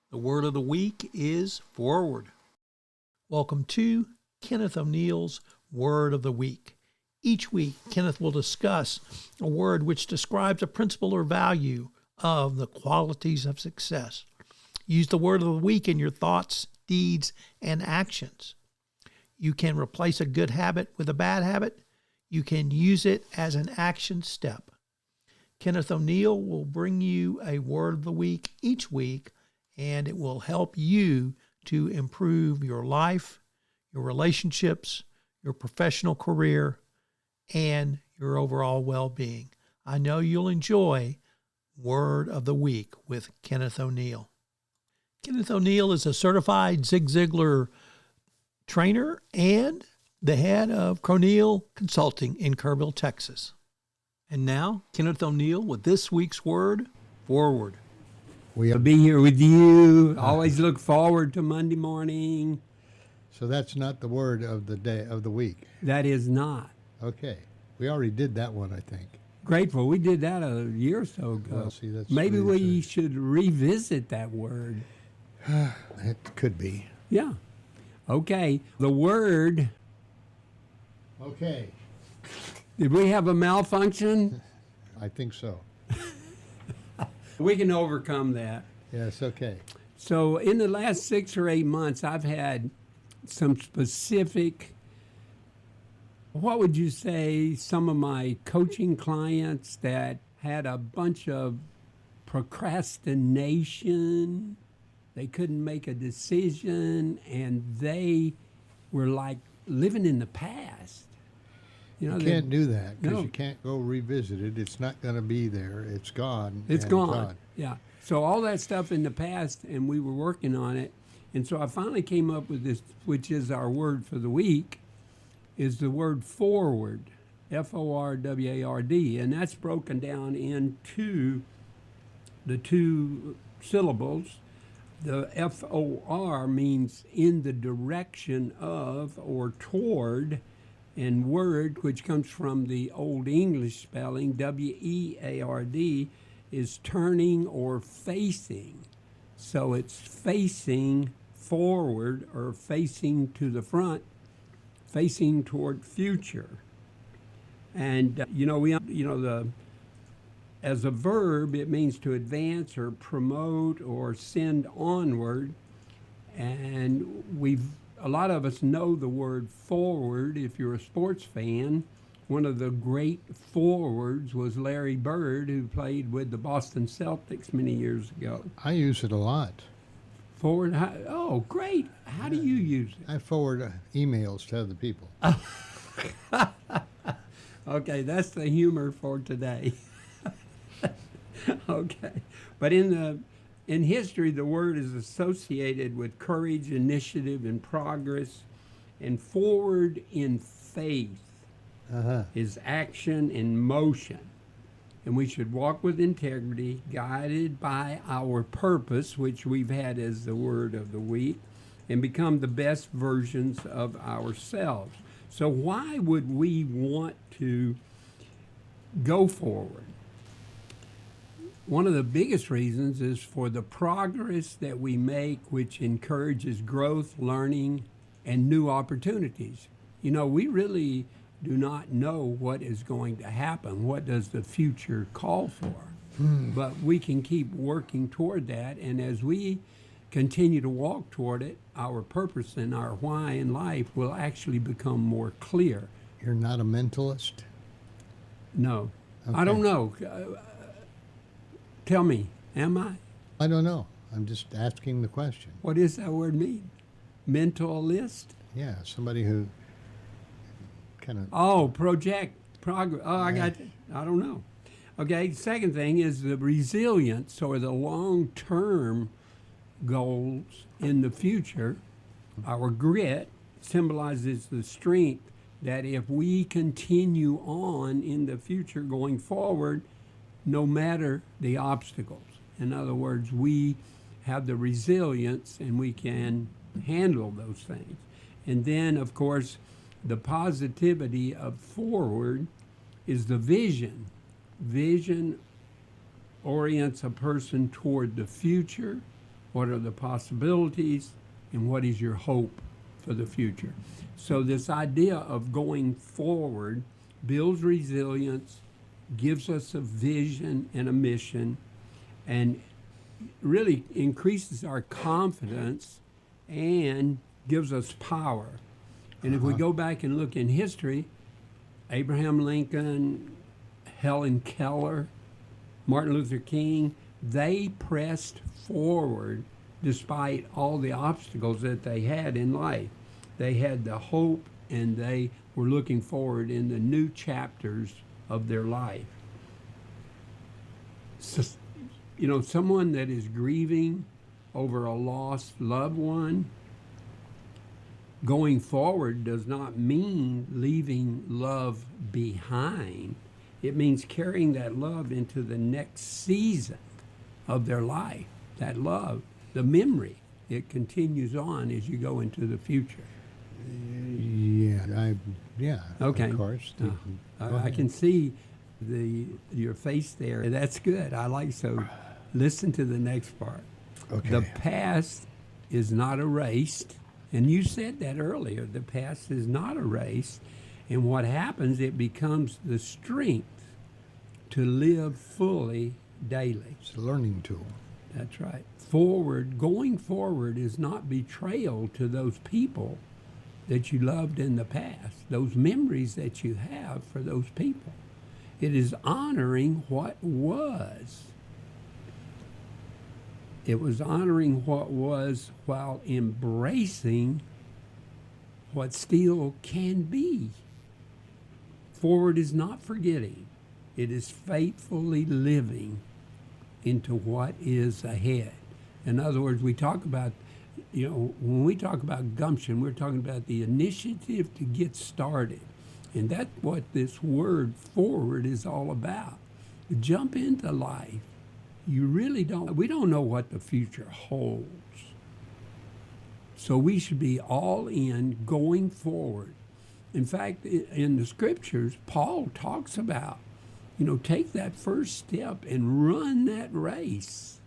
The word of the week is forward. Welcome to Kenneth O'Neal's Word of the Week. Each week, Kenneth will discuss a word which describes a principle or value of the qualities of success. Use the word of the week in your thoughts, deeds, and actions. You can replace a good habit with a bad habit. You can use it as an action step. Kenneth O'Neal will bring you a word of the week each week, and it will help you to improve your life, your relationships, your professional career, and your overall well-being. I know you'll enjoy Word of the Week with Kenneth O'Neal. Kenneth O'Neal is a certified Zig Ziglar trainer and the head of O'Neal Consulting in Kerrville, Texas. And now, Kenneth O'Neal with this week's word, forward. We'll be here with you. Always look forward to Monday morning. So that's not the word of the day of the week. That is not. Okay. We already did that one, I think. Grateful. We did that a year or so ago. Well, see, that's Maybe really we should revisit that word. It could be. Yeah. Okay. The word. Okay. Did we have a malfunction? I think so. We can overcome that. Yes, okay. So in the last 6 or 8 months, I've had some specific, what would you say, some of my coaching clients that had a bunch of procrastination. They couldn't make a decision, and they were like living in the past. You can't do that because No. you can't go revisit it. It's not going to be there. It's gone. It's and gone. Yeah. So all that stuff in the past, and we were working on it. And so I finally came up with this, which is our word for the week, is the word forward, F-O-R-W-A-R-D. And that's broken down into the two syllables. The F-O-R means in the direction of or toward, and word, which comes from the Old English spelling, W-E-A-R-D, is turning or facing. So it's facing forward or facing to the front, facing toward future. And as a verb, it means to advance or promote or send onward. And a lot of us know the word forward. If you're a sports fan, one of the great forwards was Larry Bird, who played with the Boston Celtics many years ago. I use it a lot. Forward? Oh, great. How do you use it? I forward emails to other people. Okay, that's the humor for today. Okay. But in history, the word is associated with courage, initiative, and progress. And forward in faith is action and motion. And we should walk with integrity, guided by our purpose, which we've had as the word of the week, and become the best versions of ourselves. So why would we want to go forward? One of the biggest reasons is for the progress that we make, which encourages growth, learning, and new opportunities. You know, we really do not know what is going to happen. What does the future call for? But we can keep working toward that, and as we continue to walk toward it, our purpose and our why in life will actually become more clear. You're not a mentalist? No. Okay. I don't know. Tell me, am I? I don't know. I'm just asking the question. What does that word mean? Mentalist? Yeah, somebody who kind of... Oh, progress. Oh, I got it. I don't know. Okay, second thing is the resilience or the long-term goals in the future. Our grit symbolizes the strength that if we continue on in the future going forward, no matter the obstacles. In other words, we have the resilience and we can handle those things. And then, of course, the positivity of forward is the vision. Vision orients a person toward the future what are the possibilities, and what is your hope for the future. So this idea of going forward builds resilience, gives us a vision and a mission, and really increases our confidence and gives us power. And if we go back and look in history, Abraham Lincoln, Helen Keller, Martin Luther King, they pressed forward despite all the obstacles that they had in life. They had the hope, and they were looking forward in the new chapters of their life. So, someone that is grieving over a lost loved one, going forward does not mean leaving love behind. It means carrying that love into the next season of their life. That love, the memory, it continues on as you go into the future. Okay. Of course. I can see your face there. That's good. I like so. Listen to the next part. Okay. The past is not erased, and you said that earlier. The past is not erased, and what happens? It becomes the strength to live fully daily. It's a learning tool. That's right. Going forward is not betrayal to those people that you loved in the past, those memories that you have for those people. It is honoring what was. It was honoring what was while embracing what still can be. Forward is not forgetting. It is faithfully living into what is ahead. In other words, we talk about, when we talk about gumption, we're talking about the initiative to get started. And that's what this word forward is all about. Jump into life. We don't know what the future holds. So we should be all in going forward. In fact, in the scriptures, Paul talks about, take that first step and run that race.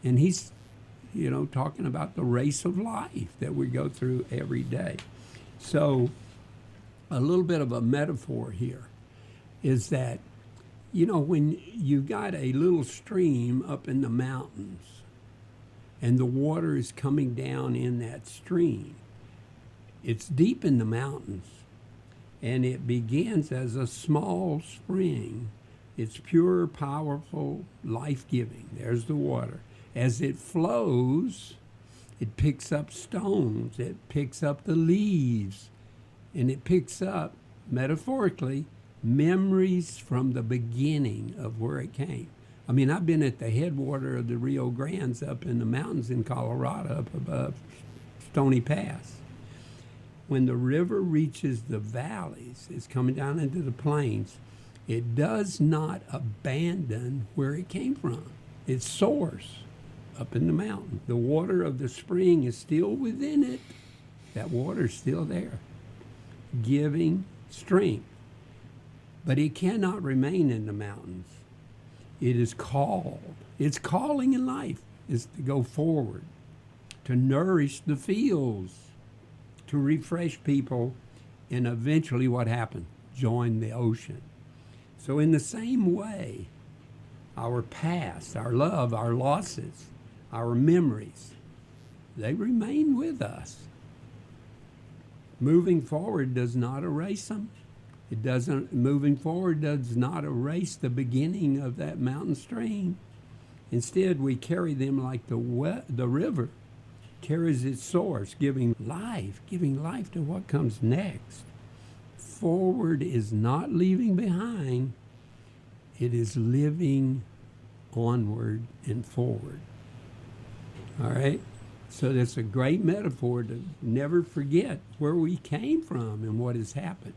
And he's, talking about the race of life that we go through every day. So a little bit of a metaphor here is that, when you got a little stream up in the mountains and the water is coming down in that stream, it's deep in the mountains and it begins as a small spring. It's pure, powerful, life-giving. There's the water. As it flows, it picks up stones, it picks up the leaves, and it picks up, metaphorically, memories from the beginning of where it came. I mean, I've been at the headwater of the Rio Grandes up in the mountains in Colorado, up above Stony Pass. When the river reaches the valleys, it's coming down into the plains, it does not abandon where it came from, its source, up in the mountain. The water of the spring is still within it. That water is still there, giving strength. But it cannot remain in the mountains. It is called. Its calling in life is to go forward, to nourish the fields, to refresh people, and eventually what happened? Join the ocean. So in the same way, our past, our love, our losses, our memories, they remain with us. Moving forward does not erase them. Moving forward does not erase the beginning of that mountain stream. Instead, we carry them like the river carries its source, giving life to what comes next. Forward is not leaving behind. It is living onward and forward. All right? So that's a great metaphor to never forget where we came from and what has happened.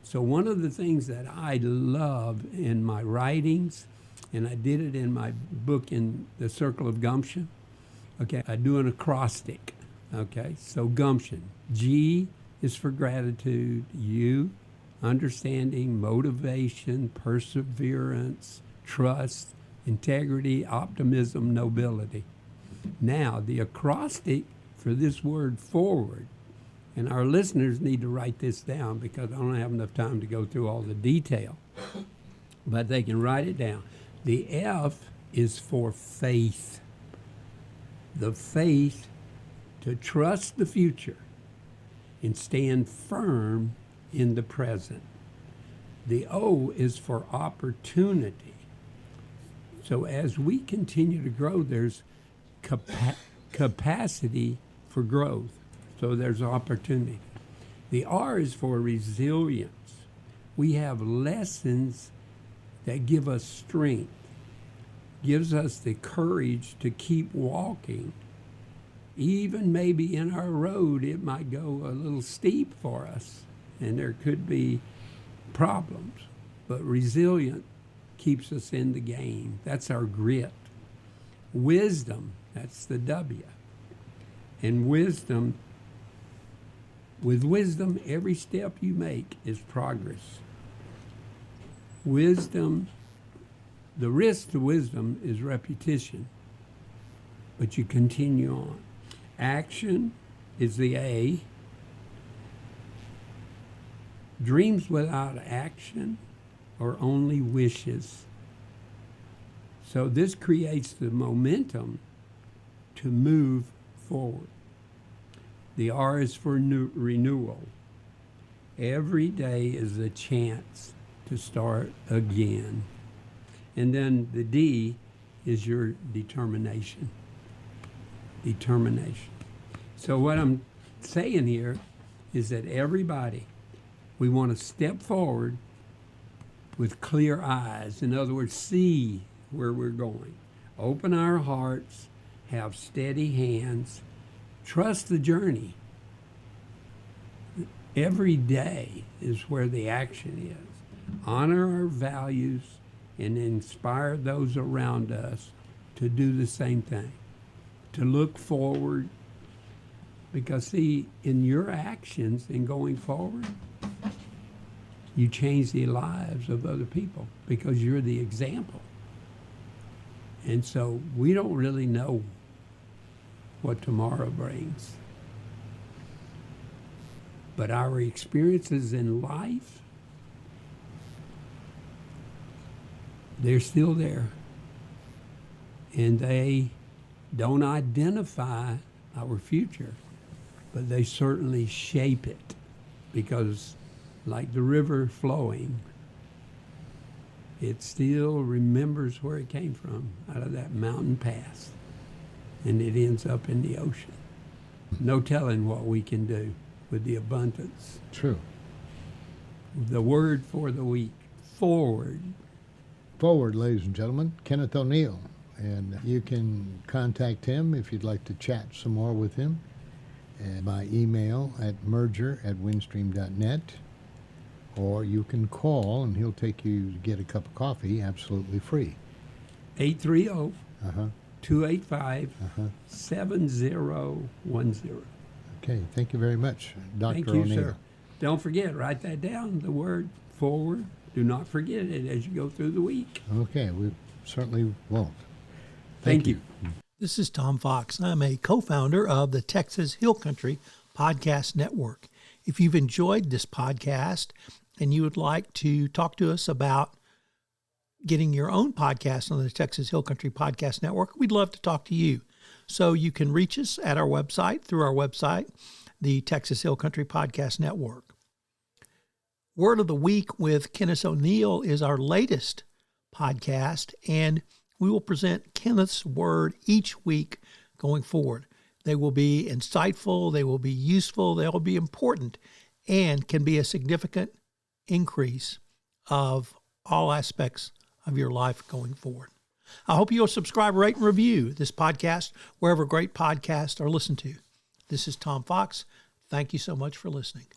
So one of the things that I love in my writings, and I did it in my book in The Circle of Gumption, okay, I do an acrostic, okay? So gumption, G is for gratitude, U, understanding, motivation, perseverance, trust, integrity, optimism, nobility. Now, the acrostic for this word forward, and our listeners need to write this down because I don't have enough time to go through all the detail, but they can write it down. The F is for faith. The faith to trust the future and stand firm in the present. The O is for opportunity. So as we continue to grow, there's capacity for growth. So there's opportunity. The R is for resilience. We have lessons that give us strength, gives us the courage to keep walking. Even maybe in our road, it might go a little steep for us, and there could be problems. But resilient keeps us in the game. That's our grit. Wisdom, that's the W. And wisdom, with wisdom, every step you make is progress. Wisdom, the risk to wisdom is repetition, but you continue on. Action is the A. Dreams without action are only wishes. So this creates the momentum to move forward. The R is for renewal. Every day is a chance to start again. And then the D is your determination. Determination. So what I'm saying here is that everybody, we want to step forward with clear eyes. In other words, see where we're going. Open our hearts, have steady hands, trust the journey. Every day is where the action is. Honor our values and inspire those around us to do the same thing, to look forward. Because see, in your actions in going forward, you change the lives of other people because you're the example. And so we don't really know what tomorrow brings. But our experiences in life, they're still there. And they don't identify our future, but they certainly shape it. Because like the river flowing, it still remembers where it came from, out of that mountain pass. And it ends up in the ocean. No telling what we can do with the abundance. True. The word for the week, forward. Forward, ladies and gentlemen, Kenneth O'Neal. And you can contact him if you'd like to chat some more with him and by email at merger@windstream.net, or you can call and he'll take you to get a cup of coffee absolutely free. 830-285-7010. Okay, thank you very much, Dr. Thank you, O'Neal. sir. Don't forget, write that down, the word forward. Do not forget it as you go through the week. Okay, we certainly won't. Thank you. This is Tom Fox. I'm a co-founder of the Texas Hill Country Podcast Network. If you've enjoyed this podcast and you would like to talk to us about getting your own podcast on the Texas Hill Country Podcast Network, we'd love to talk to you. So you can reach us at our website, through our website, the Texas Hill Country Podcast Network. Word of the Week with Kenneth O'Neal is our latest podcast, and we will present Kenneth's word each week going forward. They will be insightful, they will be useful, they will be important, and can be a significant increase of all aspects of your life going forward. I hope you'll subscribe, rate, and review this podcast wherever great podcasts are listened to. This is Tom Fox. Thank you so much for listening.